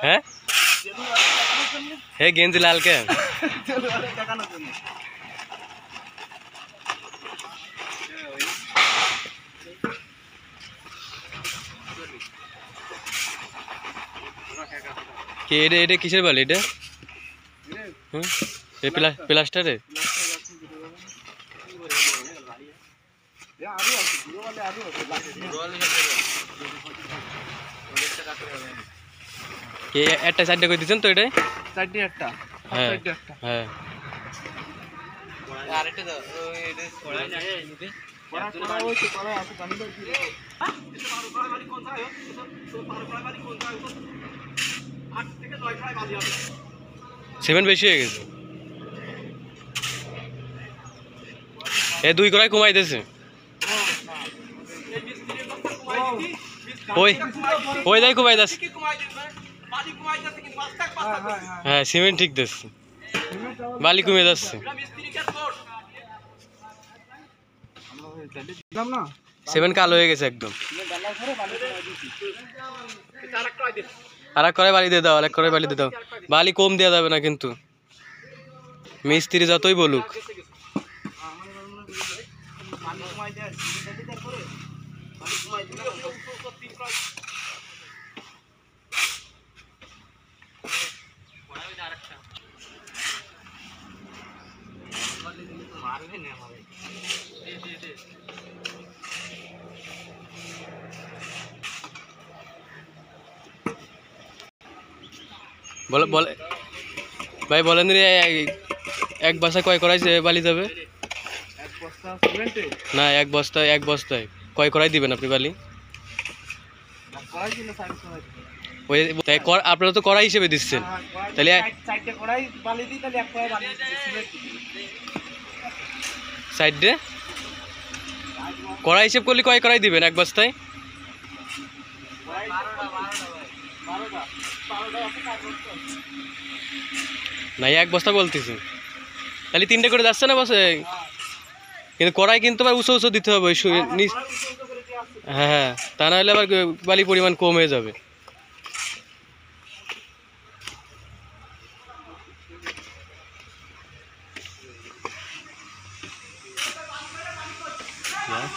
হ্যাঁ হে গেঞ্জি লাল কে কি এটা এটা কিসের বালি এটা এই প্লাস্টারে কে একটা সাইডে কই দিছেন তো এটাই সাইডে একটা হ্যাঁ সাইডে একটা হ্যাঁ আরেকটা দাও ওই এটা পড়া যায় নিতে পড়া পড়া ওই তো পড়া আছে জানি তো কি রে এটা পারো পড়া বাড়ি কোন যায় তো পারো পড়া বাড়ি কোন যায় 8 থেকে 9 খায় বালি হবে 7 বেশি হয়ে গেছে এ দুই করাই কমাই দিয়েছে ওই ওই দাই কমাই দিয়েছে হ্যাঁ সিমেন্ট ঠিক দিচ্ছে বালি কমে যাচ্ছে সেভেন কালো হয়ে গেছে একদম আর এক করে বালি দিয়ে দাও আর এক করে বালি দিয়ে দাও বালি কম দেওয়া যাবে না কিন্তু মিস্ত্রি যতই বলুক বলে বলে ভাই বলেন রে এক বস্তা কয় করাইছে বালি যাবে এক বস্তা সিমেন্টে না এক বস্তায় কয় করাই দিবেন আপনি বালি কড়াই দিলে সাইড কড়াই ওই তাই আপনারা তো কড়াই হিসেবে দিচ্ছেন তাহলে সাইডে কড়াই বালি দিই তাহলে এক কড়াই বালি সিমেন্ট সাইডে কড়াই হিসেব করলে কয় কড়াই দিবেন এক বস্তায় না এক বস্তা বলতেছি তাহলে 3টে করে যাচ্ছে না বসে কিন্তু কড়াই কিন্তু আবার উঁচু উঁচু দিতে হবে হ্যাঁ হ্যাঁ তা না হলে আবার বালি পরিমাণ কম হয়ে যাবে হ্যাঁ